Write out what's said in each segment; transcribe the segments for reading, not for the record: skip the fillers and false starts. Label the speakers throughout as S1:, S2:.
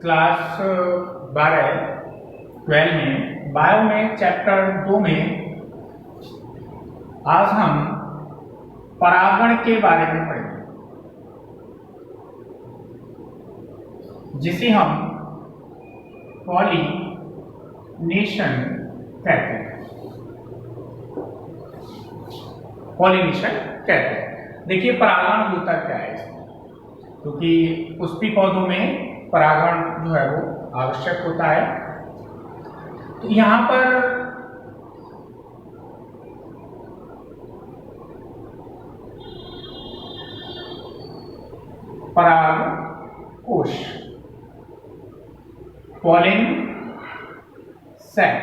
S1: Class 12 में bio में chapter 2 में आज हम परागण के बारे में पढ़ेंगे, जिसे हम पॉलिनेशन कहते हैं। पॉलिनेशन कहते हैं। देखिए परागण होता क्या है इसमें, क्योंकि पुष्पी पौधों में परागण जो है वो आवश्यक होता है। तो यहाँ पर परागकोश, पॉलिन सैक,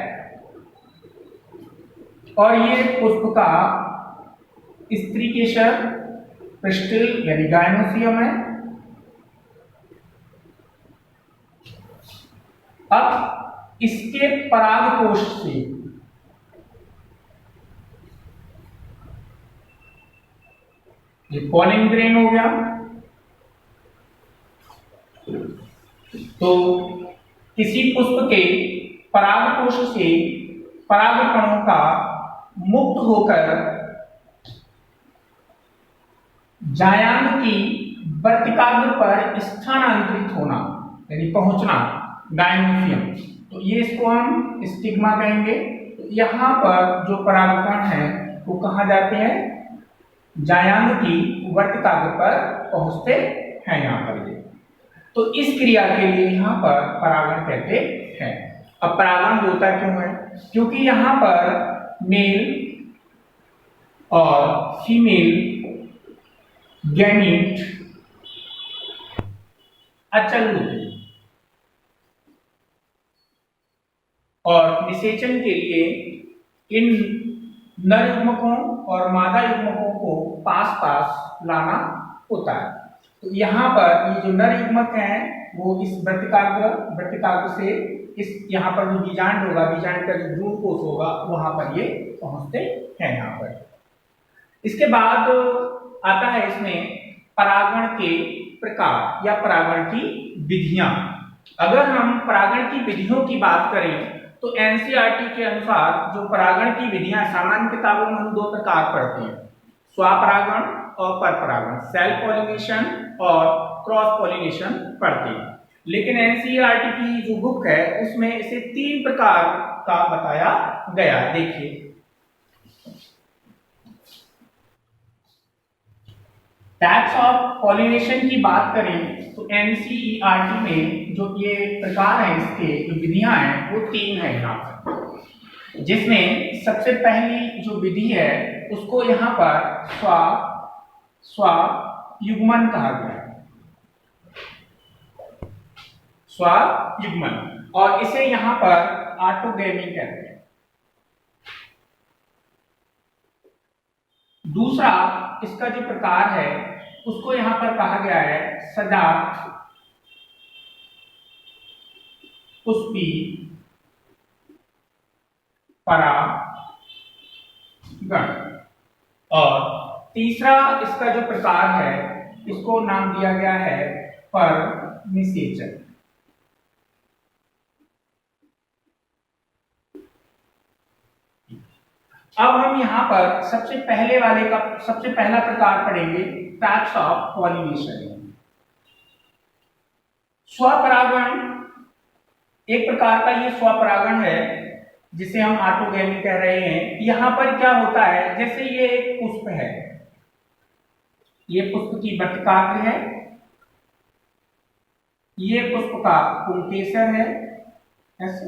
S1: और ये पुष्प का स्त्रीकेसर पिस्टिल यानी गायनोसियम है। अब इसके परागकोश से ये पॉलिन ग्रेन हो गया, तो किसी पुष्प के परागकोश से परागकणों का मुक्त होकर जायांग की वर्तिकाग्र पर स्थानांतरित होना यानी पहुंचना, गायनोसियम। तो ये इसको हम स्टिग्मा कहेंगे। तो यहाँ पर जो परागकण है वो कहाँ जाते हैं, जायांग की वर्तिकाग्र पर पहुंचते हैं यहाँ पर ये। तो इस क्रिया के लिए यहाँ पर परागण कहते हैं। अब परागण होता क्यों है, क्योंकि यहाँ पर मेल और फीमेल गैमीट अचल होते हैं और निषेचन के लिए इन नर युग्मकों और मादा युग्मकों को पास पास लाना होता है। तो यहाँ पर ये जो नर युग्मक हैं वो इस वर्तिकाग्र से इस यहाँ पर जो बीजांड होगा, बीजांड का जो भ्रूणकोश होगा वहां पर ये पहुंचते हैं यहाँ पर। इसके बाद आता है इसमें परागण के प्रकार या परागण की विधियां। अगर हम परागण की विधियों की बात करें तो एनसीईआरटी के अनुसार जो परागण की विधियां, सामान्य किताबों में हम 2 प्रकार पढ़ते हैं, स्वपरागण और परपरागण, सेल्फ पॉलिनेशन और क्रॉस पॉलिनेशन पढ़ते हैं। लेकिन एनसीईआरटी की जो बुक है उसमें इसे 3 प्रकार का बताया गया। देखिए टाइप्स ऑफ पॉलिनेशन की बात करें तो एनसीईआरटी में जो ये प्रकार हैं, इसके जो विधियां हैं वो 3 है यहाँ पर, जिसमें सबसे पहली जो विधि है उसको यहाँ पर स्वयुग्मन कहा गया है, स्वयुग्मन, और इसे यहाँ पर ऑटोगैमी कहते हैं। दूसरा इसका जो प्रकार है उसको यहाँ पर कहा गया है सजात पुष्पी परागण, और तीसरा इसका जो प्रकार है इसको नाम दिया गया है परनिषेचन। अब हम यहाँ पर सबसे पहला प्रकार पढ़ेंगे, टाइप्स ऑफ पॉलिनेशन। स्वपरागण एक प्रकार का ये स्वपरागण है जिसे हम ऑटोगैमी कह रहे हैं। यहाँ पर क्या होता है, जैसे ये एक पुष्प है, ये पुष्प की वर्तिकाग्र है, ये पुष्प का पुंकेसर है, ऐसे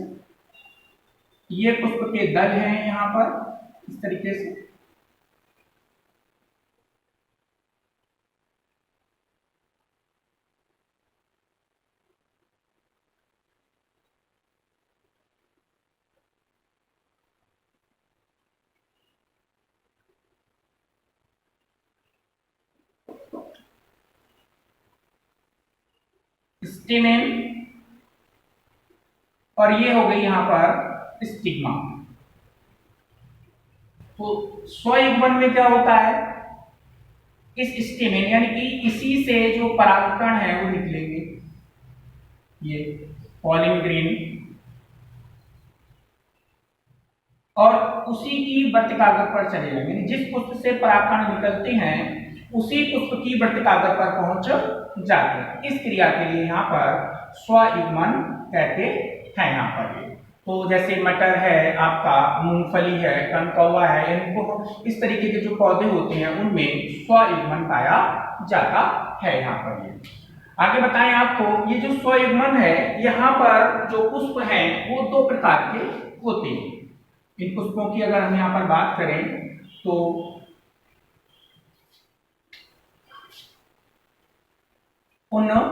S1: ये पुष्प के दल हैं यहाँ पर इस तरीके से। स्टेमेन, और ये हो गई यहाँ पर स्टिग्मा। तो स्वयुग्मन में क्या होता है, इस स्टेमेन यानी कि इसी से जो परागकण है वो निकलेंगे, ये पॉलिन ग्रीन, और उसी की वर्तिकाग्र पर चले जाएंगे, जिस पुष्प से परागकण निकलते हैं उसी पुष्प की वर्तिकाग्र पर पहुंच जाते हैं। इस क्रिया के लिए यहाँ पर स्वयुग्मन कहते हैं। यहाँ पर तो जैसे मटर है, आपका मूंगफली है, कनकौवा है, इनको इस तरीके के जो पौधे होते हैं उनमें स्वयुग्मन पाया जाता है। यहाँ पर ये आगे बताएं आपको, ये जो स्वयुग्मन है, यहाँ पर जो पुष्प हैं वो दो प्रकार के होते हैं। इन पुष्पों की अगर हम यहाँ पर बात करें तो उन्मील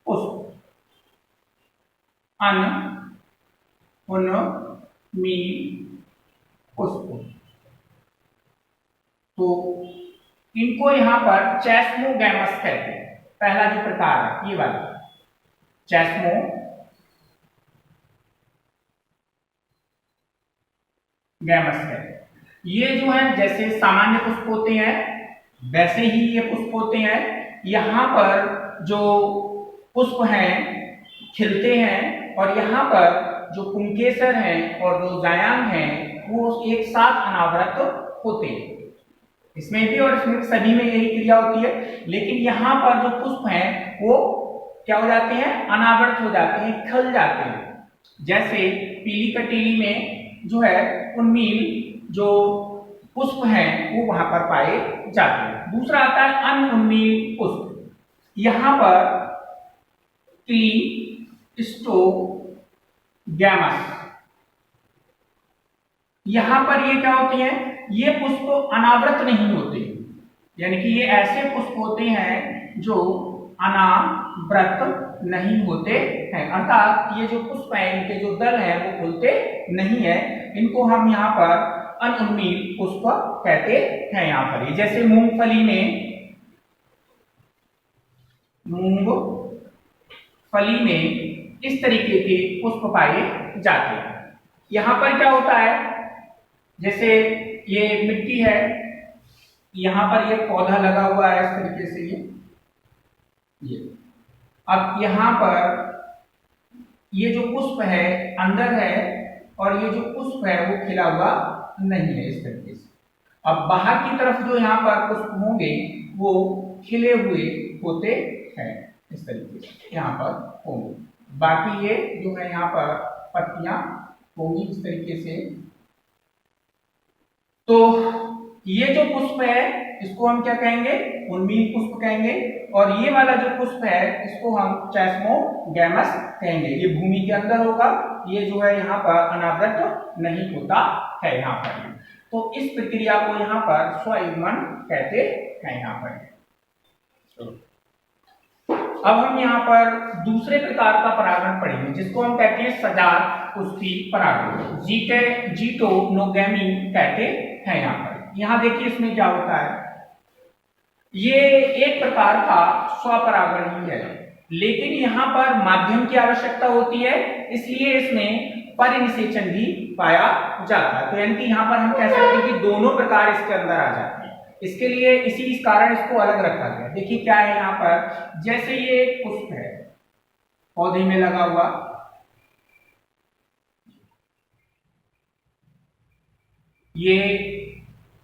S1: पुष्प, उन्मील पुष्प, तो इनको यहां पर चेस्मोगैमस कहते हैं। पहला जो प्रकार है ये वाला चेस्मोगैमस है। ये जो है जैसे सामान्य पुष्प होते हैं वैसे ही ये पुष्प होते हैं। यहाँ पर जो पुष्प हैं खिलते हैं और यहाँ पर जो पुंकेसर हैं और जो जायांग हैं वो एक साथ अनावृत होते हैं। इसमें भी और इसमें सभी में यही क्रिया होती है, लेकिन यहाँ पर जो पुष्प हैं वो क्या हो जाते हैं, अनावृत हो जाते हैं, खिल जाते हैं। जैसे पीली कटीली में जो है उन्मील जो पुष्प हैं वो वहां पर पाए जाते हैं। दूसरा आता है अनउन्मील पुष्प। यहाँ पर क्लीस्टोगैमस, यहाँ पर ये क्या होती हैं, ये पुष्प अनावृत नहीं होते, यानी कि ये ऐसे पुष्प होते हैं जो अनावृत नहीं होते हैं, अर्थात ये जो पुष्प हैं इनके जो दल हैं वो खुलते नहीं है। इनको हम यहाँ पर अनउन्मील पुष्प कहते हैं। यहाँ पर जैसे मूंगफली में इस तरीके के पुष्प पाए जाते हैं। यहाँ पर क्या होता है, जैसे ये मिट्टी है, यहाँ पर ये पौधा लगा हुआ है इस तरीके से, ये अब यहाँ पर ये जो पुष्प है अंदर है और ये जो पुष्प है वो खिला हुआ नहीं है इस तरीके से। अब बाहर की तरफ जो यहाँ पर पुष्प होंगे वो खिले हुए होते हैं इस तरीके से, यहाँ पर होंगे। बाकी ये जो है यहाँ पर पत्तियां होंगी इस तरीके से। तो ये जो पुष्प है इसको हम क्या कहेंगे, उन्मील पुष्प कहेंगे, और ये वाला जो पुष्प है इसको हम चेस्मोगैमस कहेंगे। ये भूमि के अंदर होगा, ये जो है यहाँ पर अनावृत नहीं होता है यहाँ पर। तो इस प्रक्रिया को यहाँ पर स्वयुग्मन कहते हैं यहाँ पर। अब हम यहाँ पर दूसरे प्रकार का परागण पढ़ेंगे जिसको हम कहते हैं सजात पुष्पी परागण, जीटोनोगैमी कहते हैं यहाँ पर। यहाँ देखिए इसमें क्या होता है, ये एक प्रकार का स्वपरागण ही है, लेकिन यहाँ पर माध्यम की आवश्यकता होती है, इसलिए इसमें परिनिषेचन भी पाया जाता है। तो यानी कि यहाँ पर हम कह सकते हैं कि दोनों प्रकार इसके अंदर आ जाते हैं। इसके लिए इसी कारण इसको अलग रखा गया। देखिए क्या है यहाँ पर, जैसे ये एक पुष्प है पौधे में लगा हुआ, ये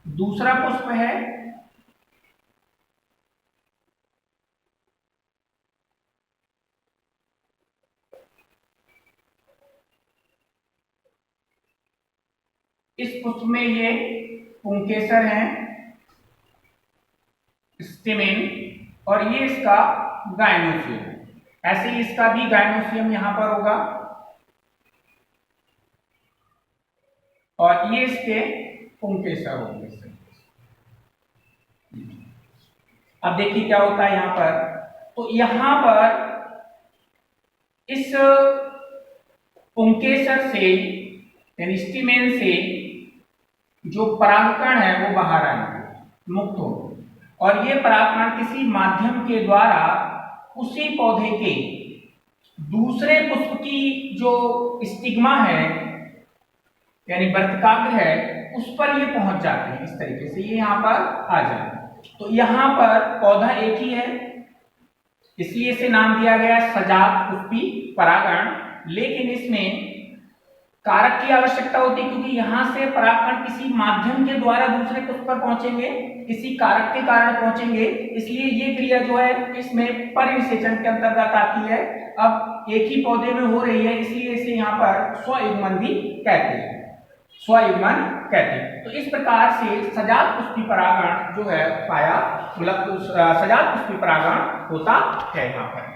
S1: दूसरा पुष्प है, इस पुष्प में ये पुंकेसर है, स्टेमेन, और ये इसका गायनोसियम। ऐसे ही इसका भी गायनोसियम यहां पर होगा और ये इसके पुंकेसर होंगे। अब देखिए क्या होता है यहां पर, तो यहां पर इस पुंकेसर से यानी स्टेमेन से जो परागकण है वो बाहर आएंगे, मुक्त होंगे, और ये परागकण किसी माध्यम के द्वारा उसी पौधे के दूसरे पुष्प की जो स्टिग्मा है यानी वर्तिकाग्र है उस पर ये पहुंच जाते हैं। इस तरीके से ये यहाँ पर आ जाए। तो यहाँ पर पौधा एक ही है, इसलिए इसे नाम दिया गया सजात पुष्पी परागण। लेकिन इसमें कारक की आवश्यकता होती है, क्योंकि यहां से परागकण किसी माध्यम के द्वारा दूसरे पुष्प पर पहुंचेंगे, किसी कारक के कारण पहुंचेंगे, इसलिए ये क्रिया जो है इसमें परिनिषेचन के अंतर्गत आती है। अब एक ही पौधे में हो रही है, इसलिए इसे यहाँ पर स्वयुग्मन भी कहते हैं, स्वयुग्मन कहते हैं। तो इस प्रकार से सजात पुष्पी परागण जो है पाया, मतलब सजात पुष्पी परागण होता है। यहाँ पर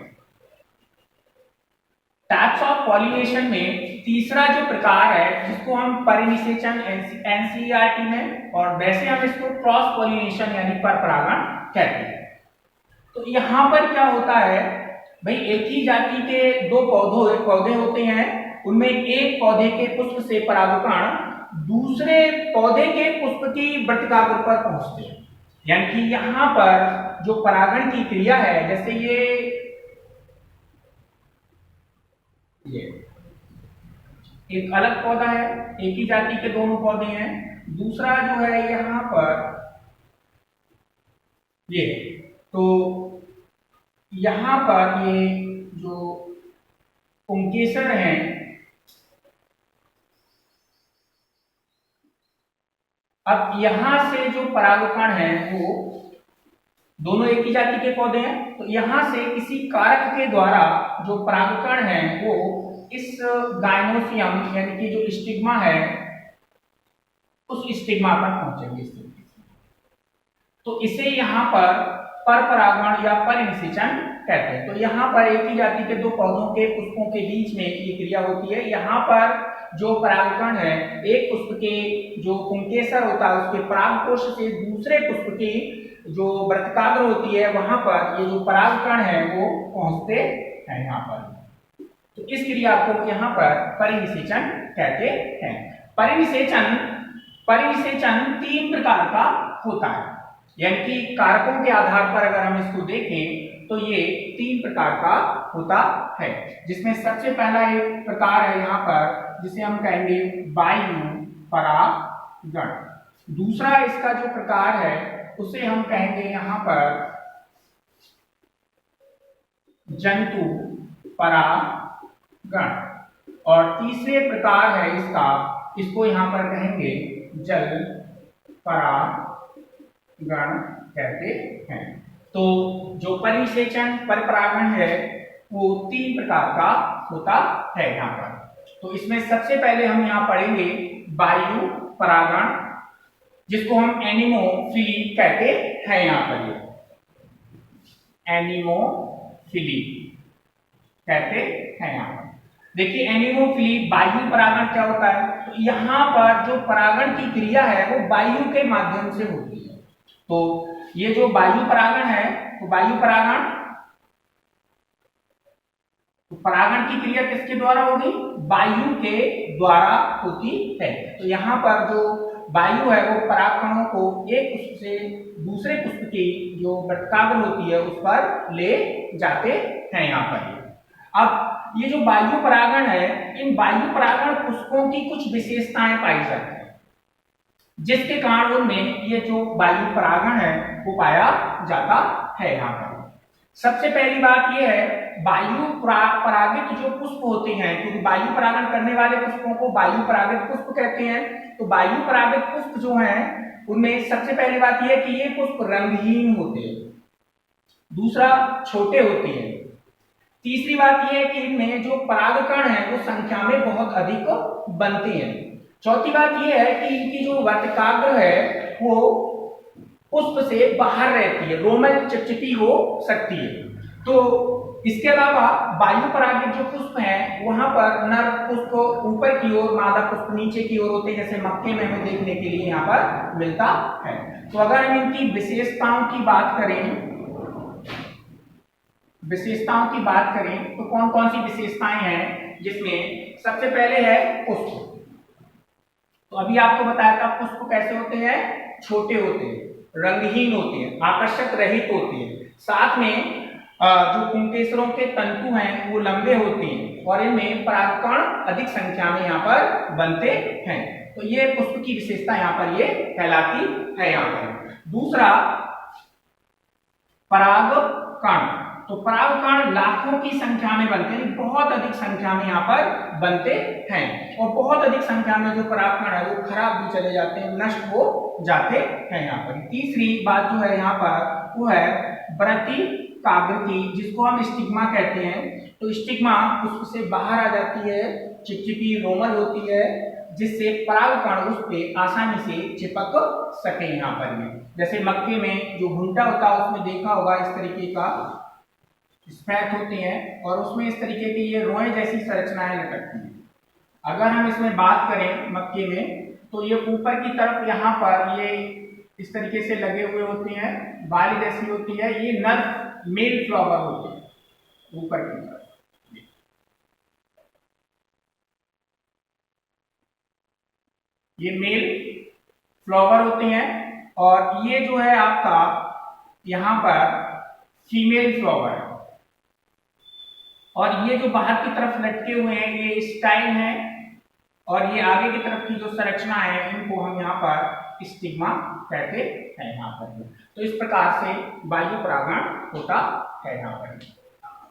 S1: टाइप्स ऑफ पॉलिनेशन में तीसरा जो प्रकार है जिसको हम परिनिषेचन एनसीईआरटी में, और वैसे हम इसको क्रॉस पॉलिनेशन यानी पर परागण कहते हैं। तो यहाँ पर क्या होता है भाई, एक ही जाति के दो पौधे होते हैं, उनमें एक पौधे के पुष्प से परागकण दूसरे पौधे के पुष्प की वर्तिकाग्र पर पहुंचते हैं। यानी कि यहाँ पर जो परागण की क्रिया है, जैसे ये एक अलग पौधा है, एक ही जाति के दोनों पौधे हैं, दूसरा जो है यहाँ पर ये, तो यहाँ पर ये जो पुंकेसर हैं, अब यहां से जो परागकण है वो दोनों एक ही जाति के पौधे हैं, तो यहां से किसी कारक के द्वारा जो परागकण है वो इस गायनोसियम यानी कि जो स्टिग्मा है उस स्टिग्मा पर पहुंचेंगे इस तरीके से। तो इसे यहाँ पर परागण या परिनिषेचन कहते हैं। तो यहाँ पर एक ही जाति के दो पौधों के पुष्पों के बीच में ये क्रिया होती है। यहाँ पर जो परागकण है, एक पुष्प के जो पुंकेसर होता है उसके परागकोश से दूसरे पुष्प की जो वर्तिकाग्र होती है वहां पर ये जो परागकण है वो पहुंचते हैं यहाँ पर। तो इस क्रिया को यहाँ पर परिनिषेचन कहते हैं। परिनिषेचन तीन प्रकार का होता है, यानी कि कारकों के आधार पर अगर हम इसको देखें तो ये तीन प्रकार का होता है, जिसमें सबसे पहला एक प्रकार है यहाँ पर जिसे हम कहेंगे वायु परागण। दूसरा इसका जो प्रकार है उसे हम कहेंगे यहाँ पर जंतु परागण, और तीसरे प्रकार है इसको यहाँ पर कहेंगे जल परागण कहते हैं। तो जो परिनिषेचन पर परागण है वो तीन प्रकार का होता है यहाँ पर। तो इसमें सबसे पहले हम यहाँ पढ़ेंगे वायु परागण, जिसको हम एनिमोफिली कहते हैं। यहाँ पर ये एनिमोफिली कहते हैं। यहाँ पर देखिए एनिमोफिली वायु परागण क्या होता है, तो यहाँ पर जो परागण की क्रिया है वो वायु के माध्यम से होती है। तो ये जो वायु परागण है तो वायु परागण, तो परागण की क्रिया किसके द्वारा होगी, वायु के द्वारा होती है। तो यहाँ पर जो वायु है वो परागकणों को एक पुष्प से दूसरे पुष्प की जो वर्तिकाग्र होती है उस पर ले जाते हैं। यहाँ पर अब ये जो वायु परागण है, इन वायु परागण पुष्पों की कुछ विशेषताएं पाई जाती है, जिसके कारण उनमें ये जो वायु परागण है वो पाया जाता है। यहाँ पर सबसे पहली बात यह है, वायु परागित जो पुष्प होते हैं, क्योंकि वायु परागण करने वाले पुष्पों को वायु परागित पुष्प कहते हैं। तो वायु परागित पुष्प जो हैं उनमें सबसे पहली बात यह है कि ये पुष्प रंगहीन होते हैं, दूसरा छोटे होते हैं, तीसरी बात यह है कि इनमें जो परागकण है वो संख्या में बहुत अधिक बनते हैं, चौथी बात यह है कि इनकी जो वर्तिकाग्र है वो पुष्प से बाहर रहती है, रोमन चिपचिपी हो सकती है। तो इसके अलावा वायु परागित जो पुष्प हैं वहां पर नर पुष्प ऊपर की ओर, मादा पुष्प नीचे की ओर होते हैं, जैसे मक्के में हमें देखने के लिए यहाँ पर मिलता है। तो अगर हम इनकी विशेषताओं की बात करें तो कौन कौन सी विशेषताएं हैं, जिसमें सबसे पहले है पुष्प। तो अभी आपको बताया था पुष्प कैसे होते हैं, छोटे होते हैं, रंगहीन होते हैं, आकर्षक रहित होते हैं, साथ में जो पुंकेसरों के तंतु हैं वो लंबे होते हैं और इनमें परागकण अधिक संख्या में यहाँ पर बनते हैं। तो ये पुष्प की विशेषता यहाँ पर ये कहलाती है। यहाँ पर दूसरा परागकण, तो परागकण लाखों की संख्या में बनते हैं, बहुत अधिक संख्या में यहाँ पर बनते हैं और बहुत अधिक संख्या में जो परागकण है वो खराब भी चले जाते हैं, नष्ट हो जाते हैं यहाँ पर। तीसरी बात जो है यहाँ पर वो है वृत्तिकाग्रति, जिसको हम स्टिग्मा कहते हैं। तो स्टिग्मा उससे बाहर आ जाती है, चिपचिपी रोमल होती है, जिससे परागकण उस पे आसानी से चिपक सके। यहाँ पर में जैसे मक्के में जो भुंटा होता है उसमें देखा होगा इस तरीके का स्पैट होते हैं और उसमें इस तरीके की ये रोए जैसी संरचनाएं लटकती हैं। अगर हम इसमें बात करें मक्के में तो ये ऊपर की तरफ यहाँ पर ये इस तरीके से लगे हुए होते हैं, बाली जैसी होती है, ये नर मेल फ्लावर होते हैं ऊपर की तरफ। ये मेल फ्लावर होते हैं और ये जो है आपका यहाँ पर फीमेल फ्लावर है और ये जो बाहर की तरफ लटके हुए हैं ये स्टाइल है और ये आगे की तरफ की जो संरचना है इनको हम यहाँ पर स्टिग्मा कहते हैं यहाँ पर। तो इस प्रकार से बाह्य परागण होता है यहाँ पर।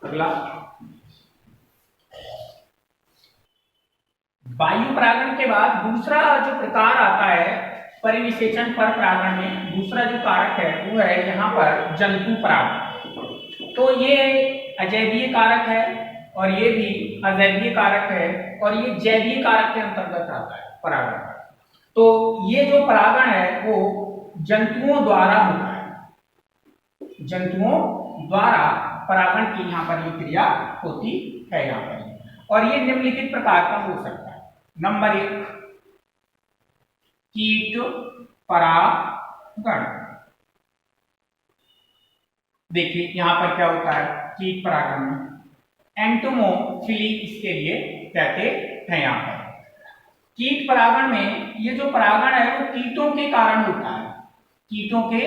S1: अगला वायु परागण के बाद दूसरा जो प्रकार आता है परिनिषेचन पर परागण में, दूसरा जो कारक है वो है यहाँ पर जंतु परागण। तो ये अजैवीय कारक है और ये भी अजैवीय कारक है और ये जैवीय कारक के अंतर्गत आता है परागण। तो ये जो परागण है वो जंतुओं द्वारा होता है, जंतुओं द्वारा परागण की यहाँ पर ये क्रिया होती है यहाँ पर और ये निम्नलिखित प्रकार का हो सकता है। नंबर 1 कीट परागण। देखिए यहां पर क्या होता है कीट परागण में, एंटोमोफिली इसके लिए कहते हैं। यहां पर कीट परागण में ये जो परागण है वो कीटों के कारण होता है, कीटों के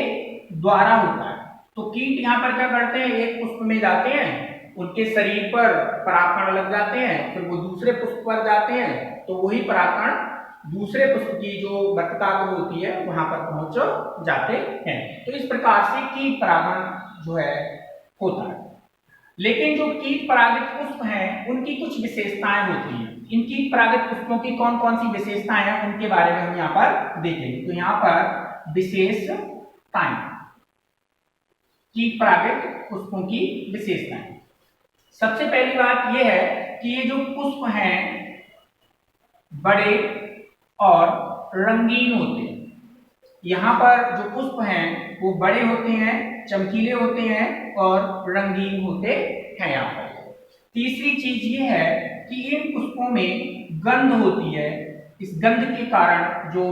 S1: द्वारा होता है। तो कीट यहाँ पर क्या करते हैं, एक पुष्प में जाते हैं, उनके शरीर पर परागकण लग जाते हैं, फिर वो दूसरे पुष्प पर जाते हैं, तो वही परागकण दूसरे पुष्प की जो वर्तिकाग्र होती है वहां पर पहुंच जाते हैं। तो इस प्रकार से कीट परागण जो है होता है। लेकिन जो कीट परागित पुष्प हैं उनकी कुछ विशेषताएं होती हैं। इन कीट परागित पुष्पों की कौन कौन सी विशेषताएं हैं उनके बारे में हम यहाँ पर देखेंगे। तो यहाँ पर विशेषताएं, कीट परागित पुष्पों की विशेषताएं। सबसे पहली बात यह है कि ये जो पुष्प हैं बड़े और रंगीन होते हैं। यहाँ पर जो पुष्प हैं वो बड़े होते हैं, चमकीले होते हैं और रंगीन होते हैं। यहाँ पर तीसरी चीज ये है कि इन पुष्पों में गंध होती है। इस गंध के कारण जो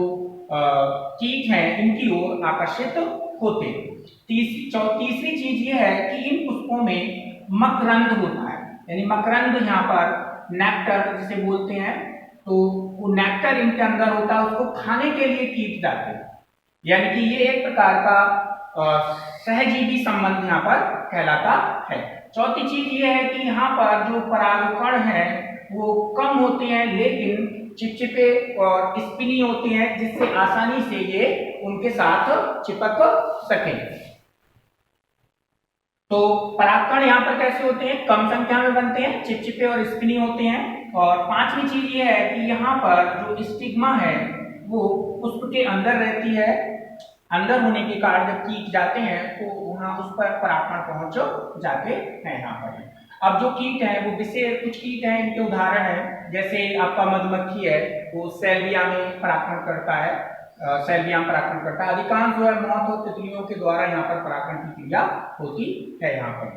S1: कीट हैं इनकी ओर आकर्षित होते हैं। तीसरी चीज ये है कि इन पुष्पों में मकरंद होता है, यानी मकरंद यहाँ पर नेक्टर जिसे बोलते हैं, तो वो नेक्टर इनके अंदर होता है, उसको खाने के लिए कीट जाते हैं। यानी कि ये एक प्रकार का सहजीवी संबंध यहाँ पर कहलाता है। चौथी चीज ये है कि यहाँ पर जो परागकण है वो कम होते हैं लेकिन चिपचिपे और स्पिनी होते हैं, जिससे आसानी से ये उनके साथ चिपक सके। तो परागकण यहाँ पर कैसे होते हैं, कम संख्या में बनते हैं, चिपचिपे और स्पिनी होते हैं। और पांचवी चीज ये है कि यहाँ पर जो स्टिग्मा है वो पुष्प के अंदर रहती है। अंदर होने के कारण जब कीट जाते हैं तो वहां उस पर परागकण पहुंच जाते हैं यहाँ पर। अब जो कीट है वो विशेष कुछ कीट हैं, इनके उदाहरण है जैसे आपका मधुमक्खी है वो सैल्विया में परागकण करता है, सैल्विया में परागकण करता है। अधिकांश जो है मौत और तितलियों के द्वारा यहाँ पर परागकण की क्रिया होती है यहाँ पर।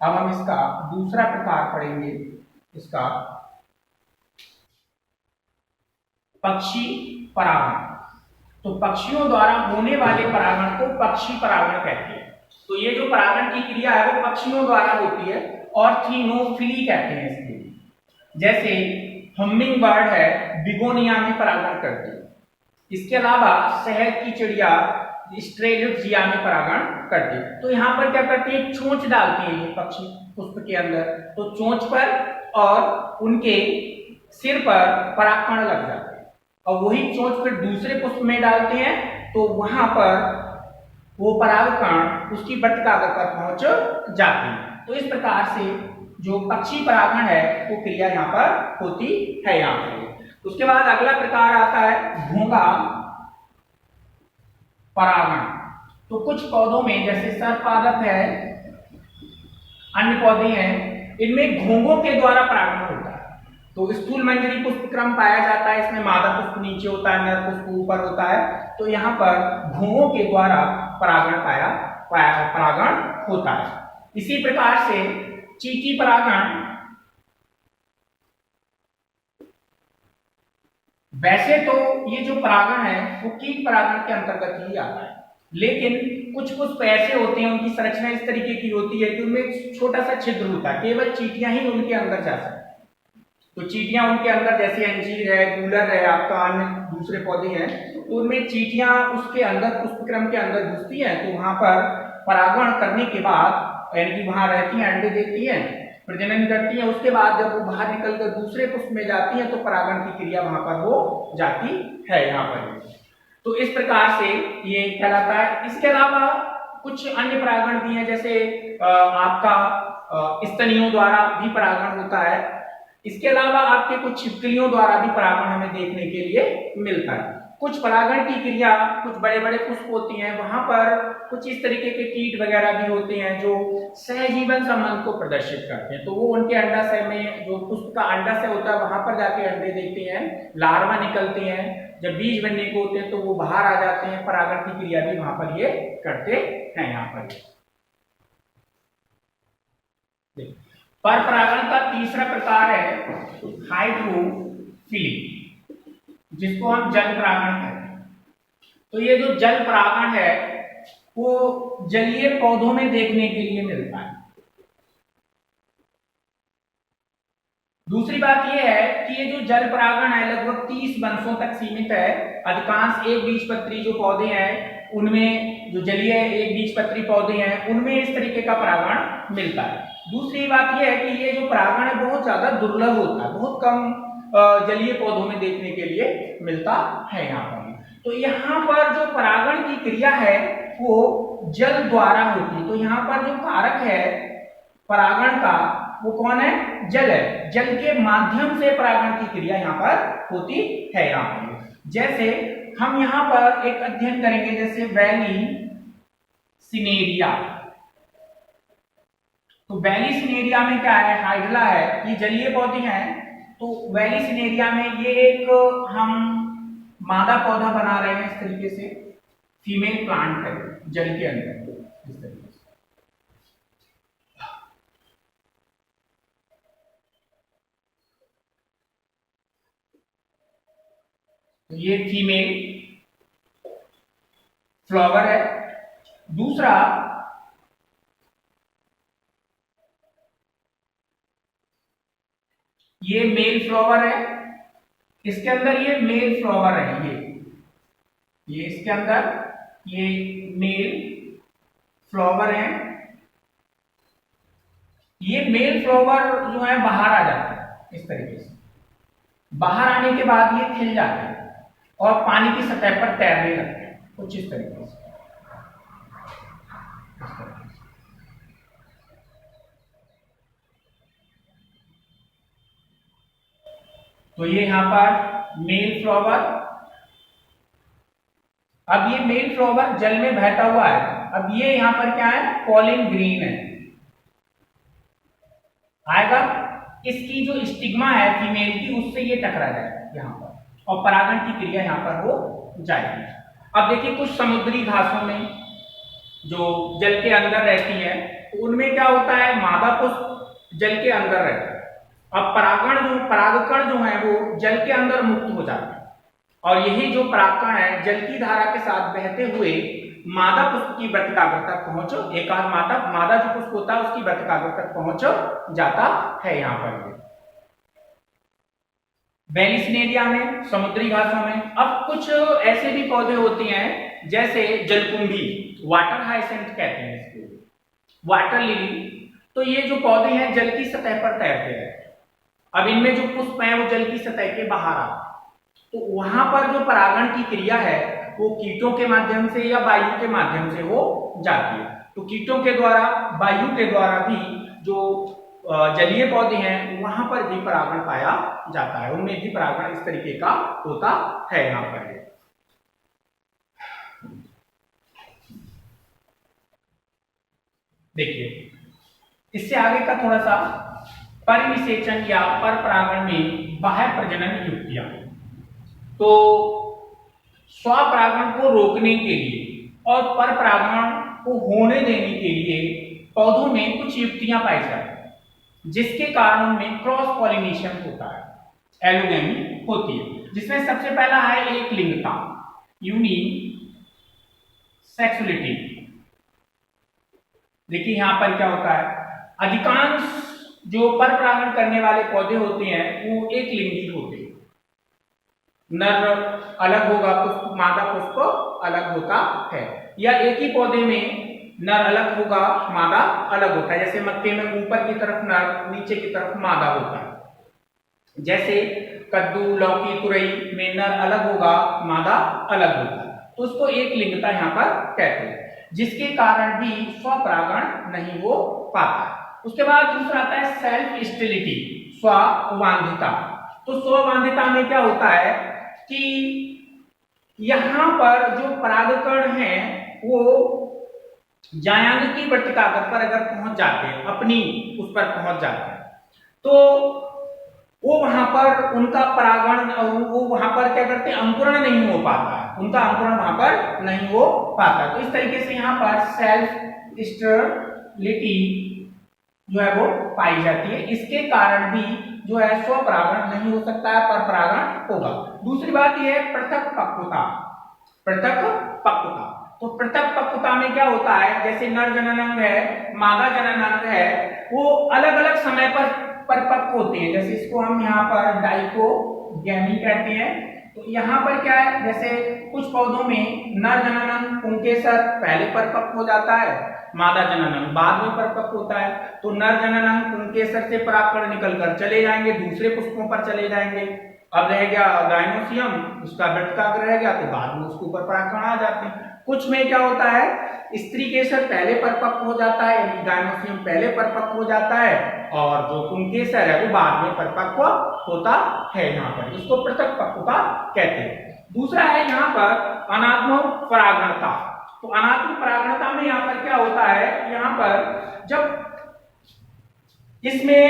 S1: अब हम इसका दूसरा प्रकार पढ़ेंगे, इसका पक्षी परागण। तो पक्षियों द्वारा होने वाले परागण को पक्षी परागण कहते हैं। तो ये जो परागण की क्रिया है वो पक्षियों द्वारा होती है और ऑर्थिनोफिली कहते हैं इसके। जैसे हमिंग बर्ड है बिगोनिया में परागण करती है। इसके अलावा शहद की चिड़िया स्ट्रेलिया में परागण करती है। तो यहाँ पर क्या करती है, चोंच डालती है ये पक्षी पुष्प के अंदर, तो चोंच पर और उनके सिर पर परागकण लग जाते हैं और वही चोंच फिर दूसरे पुष्प में डालते हैं, तो वहां पर वो परागकण उसकी वर्तिकाग्र पर पहुंच जाते हैं। तो इस प्रकार से जो पक्षी परागण है वो क्रिया यहाँ पर होती है यहाँ पर। उसके बाद अगला प्रकार आता है घोंघा परागण। तो कुछ पौधों में जैसे सर्पपादप है, अन्य पौधे हैं, इनमें घोंघों के द्वारा परागण होता है। तो स्थूल मंजरी पुष्पक्रम पाया जाता है, इसमें मादा पुष्प नीचे होता है, नर पुष्प ऊपर होता है। तो यहाँ पर घोंघों के द्वारा परागण होता है। इसी प्रकार से चीटी परागण, वैसे तो ये जो परागण है वो कीट परागण के अंतर्गत ही आता है, लेकिन कुछ पुष्प ऐसे होते हैं उनकी संरचना इस तरीके की होती है कि उनमें छोटा सा छिद्र होता है, केवल चींटियां ही उनके अंदर जा सकती हैं। तो चींटियां उनके अंदर, जैसे अंजीर है, गूलर है, आपका अन्य दूसरे पौधे हैं, तो उनमें चींटियां उसके अंदर पुष्पक्रम के अंदर घुसती हैं। तो वहां पर परागण करने के बाद यानी कि वहां रहती हैं, अंडे देती हैं, प्रजनन करती हैं। उसके बाद जब वो बाहर निकलकर दूसरे पुष्प में जाती हैं तो परागण की क्रिया वहां पर हो जाती है यहाँ पर। तो इस प्रकार से ये कहलाता है। इसके अलावा कुछ अन्य परागण भी हैं, जैसे आपका स्तनियों द्वारा भी परागण होता है। इसके अलावा आपके कुछ छिपकलियों द्वारा भी परागण हमें देखने के लिए मिलता है। कुछ परागण की क्रिया, कुछ बड़े बड़े पुष्प होती हैं, वहां पर कुछ इस तरीके के कीट वगैरह भी होते हैं जो सहजीवन संबंध को प्रदर्शित करते हैं। तो वो उनके अंडाशय में, जो पुष्प का अंडाशय होता है, वहां पर जाके अंडे देते हैं, लार्वा निकलते हैं। जब बीज बनने को होते हैं तो वो बाहर आ जाते हैं। परागण की क्रिया भी वहां पर ये करते हैं यहाँ पर। पर परागण का तीसरा प्रकार है हाइड्रोफिली, जिसको हम जल परागण कहते हैं। तो ये जो जल परागण है वो जलीय पौधों में देखने के लिए मिलता है। दूसरी बात यह है कि ये जो जल परागण है लगभग 30 वंशों तक सीमित है। अधिकांश एक बीजपत्री जो पौधे हैं उनमें, जो जलीय एक बीजपत्री पौधे हैं उनमें इस तरीके का परागण मिलता है। दूसरी बात यह है कि ये जो परागण है बहुत ज्यादा दुर्लभ होता है, बहुत कम जलीय पौधों में देखने के लिए मिलता है यहाँ पर। तो यहाँ पर जो परागण की क्रिया है वो जल द्वारा होती है। तो यहाँ पर जो कारक है परागण का वो कौन है? जल है। जल के माध्यम से परागण की क्रिया यहाँ पर होती है। यहाँ पर जैसे हम यहाँ पर एक अध्ययन करेंगे, जैसे वैली सिनेरिया। तो वैली सिनेरिया में क्या है? हाइड्रा है, ये जलीय पौधे हैं। तो वैली सिनेरिया में ये एक हम मादा पौधा बना रहे हैं, इस तरीके से फीमेल प्लांट है जल के अंदर, इस तरीके से। तो ये फीमेल फ्लावर है। दूसरा ये मेल फ्लावर है, इसके अंदर ये मेल फ्लावर है। ये इसके अंदर ये मेल फ्लावर है। ये मेल फ्लावर जो है बाहर आ जाता है इस तरीके से। बाहर आने के बाद ये खिल जाते हैं और पानी की सतह पर तैरने लगते हैं, कुछ इस तरीके से। तो ये यहां पर मेल फ्लावर। अब ये मेल फ्लावर जल में बहता हुआ है। अब ये यहां पर क्या है? पॉलिन ग्रीन है आएगा। इसकी जो स्टिग्मा है फीमेल की, उससे ये टकरा जाएगा यहाँ पर और परागण की क्रिया यहाँ पर हो जाएगी। अब देखिए कुछ समुद्री घासों में जो जल के अंदर रहती है, तो उनमें क्या होता है? मादा पुष्प जल के अंदर रहता है। अब परागकण जो है वो जल के अंदर मुक्त हो जाते हैं और यही जो परागकण है जल की धारा के साथ बहते हुए मादा पुष्प की वर्तिकाग्र तक पहुंच, एक मादा जो पुष्प होता है उसकी वर्तिकाग्र तक पहुंच जाता है। यहाँ पर वैली सिनेरिया में, समुद्री घासों में। अब कुछ ऐसे भी पौधे होते हैं जैसे जलकुंभी, वाटर हाइसेंथ कहते हैं इसको, वाटर लिली। तो ये जो पौधे हैं जल की सतह पर तैरते हैं। अब इनमें जो पुष्प है वो जल की सतह के बाहर आते हैं। तो वहां पर जो परागण की क्रिया है वो कीटों के माध्यम से या वायु के माध्यम से हो जाती है। तो कीटों के द्वारा, वायु के द्वारा भी जो जलीय पौधे हैं वहां पर भी परागण पाया जाता है, उनमें भी परागण इस तरीके का होता है। यहाँ पर देखिए, इससे आगे का थोड़ा सा परिनिषेचन या परपरागण में बाह्य प्रजनन युक्तियां। तो स्वपरागण को रोकने के लिए और परपरागण को होने देने के लिए पौधों में कुछ युक्तियां पाई जाती हैं, जिसके कारण उनमें क्रॉस पॉलिनेशन होता है, एलोगेमी होती है। जिसमें सबसे पहला है एक लिंगता, यूनिसेक्सुअलिटी। देखिए यहां पर क्या होता है, अधिकांश जो परपरागण करने वाले पौधे होते हैं वो एक लिंगी होते हैं, नर अलग होगा, पुष्प मादा पुष्प अलग होता है, या एक ही पौधे में नर अलग होगा मादा अलग होता है। जैसे मक्के में ऊपर की तरफ नर, नीचे की तरफ मादा होता है। जैसे कद्दू, लौकी, तुरई में नर अलग होगा, मादा अलग होता है, तो उसको एक लिंगता यहाँ पर कहते हैं, जिसके कारण भी स्वपरागण नहीं हो पाता। उसके बाद दूसरा आता है सेल्फ स्टेरिलिटी, स्ववांधिता। तो स्ववांधिता में क्या होता है कि यहां पर जो परागकण हैं वो जायांगी वर्तिकाग्र पर अगर पहुंच जाते हैं, अपनी उस पर पहुंच जाते हैं, तो वो वहां पर उनका परागण, वो वहां पर क्या करते हैं, अंकुरण नहीं हो पाता है, उनका अंकुरण वहां पर नहीं हो पाता। तो इस तरीके से यहाँ पर सेल्फ स्टेरिलिटी जो है वो पाई जाती है। इसके कारण भी जो है स्वपरागण नहीं हो सकता है, परपरागण होगा। दूसरी बात यह है पृथक पक्वता। पृथक पक्वता, तो पृथक पक्वता में क्या होता है, जैसे नर जननांग है, मादा जननांग है, वो अलग अलग समय पर परिपक्व होते हैं। जैसे इसको हम यहाँ पर डाइकोगेमी कहते हैं। तो यहाँ पर क्या है, जैसे कुछ पौधों में नर जननांग पुंकेसर पहले परिपक्व हो जाता है, मादा जननांग बाद में परिपक्व होता है। तो नर जननांग पुंकेसर से परागकण निकलकर चले जाएंगे, दूसरे पुष्पों पर चले जाएंगे। अब रह गया गायनोसियम, उसका वृत्ताग्र रह गया, तो बाद में उसके ऊपर परागकण आ जाते हैं। कुछ में क्या होता है, स्त्री केसर पहले परिपक्व हो जाता है, यानी गायनोसियम पहले परिपक्व हो जाता है, और जो पुंकेसर है वो बाद में परिपक्व होता है। यहाँ पर इसको पृथक पक्वता कहते हैं। दूसरा है यहाँ पर अनात्म परागणता। तो अनात्म परागणता में यहाँ पर क्या होता है, यहाँ पर जब इसमें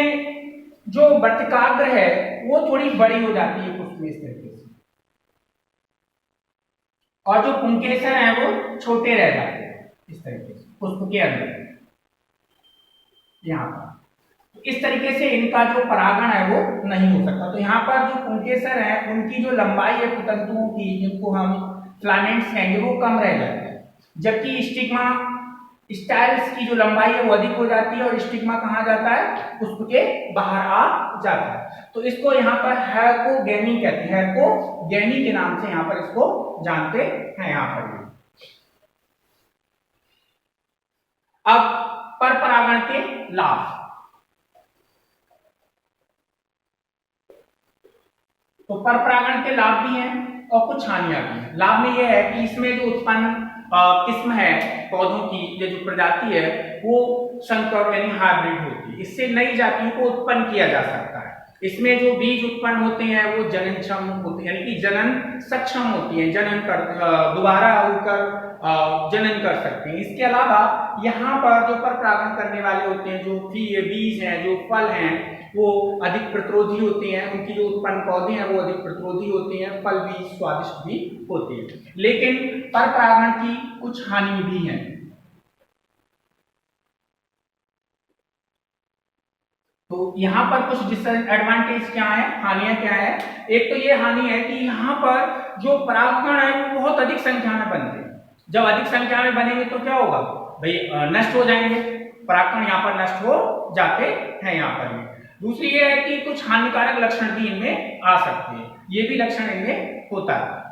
S1: जो वर्तिकाग्र है वो थोड़ी बड़ी हो जाती है पुष्प में इस तरीके से, और जो पुंकेसर है वो छोटे रह जाते हैं इस तरीके से पुष्प के अंदर यहाँ पर। तो इस तरीके से इनका जो परागण है वो नहीं हो सकता। तो यहाँ पर जो पुंकेसर है उनकी जो लंबाई है पुतंतुओं की, जिनको हम फिलामेंट्स कहेंगे, वो कम रह जाती है, जबकि स्टिग्मा स्टाइल्स की जो लंबाई है वो अधिक हो जाती है, और स्टिग्मा कहाँ जाता है, पुष्प के बाहर आ जाता है। तो इसको यहाँ पर हैकोगेमी कहते हैं, हैकोगेमी के नाम से यहाँ पर इसको जानते हैं। यहाँ पर अब परपरागण के लाभ। तो परपरागण के लाभ भी हैं और कुछ हानियां भी हैं। लाभ में यह है कि इसमें जो उत्पन्न किस्म है पौधों की, ये जो प्रजाति है वो संकर यानी हाइब्रिड होती है। इससे नई जातियों को उत्पन्न किया जा सकता है। इसमें जो बीज उत्पन्न होते हैं वो जननक्षम होते हैं, यानी कि जनन सक्षम होती है, जनन कर दोबारा उनकर जनन कर सकते हैं। इसके अलावा यहाँ पर जो परपरागण करने वाले होते हैं, जो बीज हैं, जो फल हैं, वो अधिक प्रतिरोधी होते हैं। उनकी जो उत्पन्न पौधे हैं वो अधिक प्रतिरोधी होते हैं, फल भी स्वादिष्ट भी होते हैं। लेकिन परपरागण की कुछ हानि भी हैं। तो यहाँ पर कुछ डिसएडवांटेज क्या है, हानियां क्या है। एक तो ये हानि है कि यहाँ पर जो परागकण है वो बहुत अधिक संख्या में बनते हैं। जब अधिक संख्या में बनेंगे तो क्या होगा भाई, नष्ट हो जाएंगे, परागकण यहाँ पर नष्ट हो जाते हैं यहाँ पर भी। दूसरी ये है कि कुछ हानिकारक लक्षण भी इनमें आ सकते हैं, ये भी लक्षण इनमें होता है।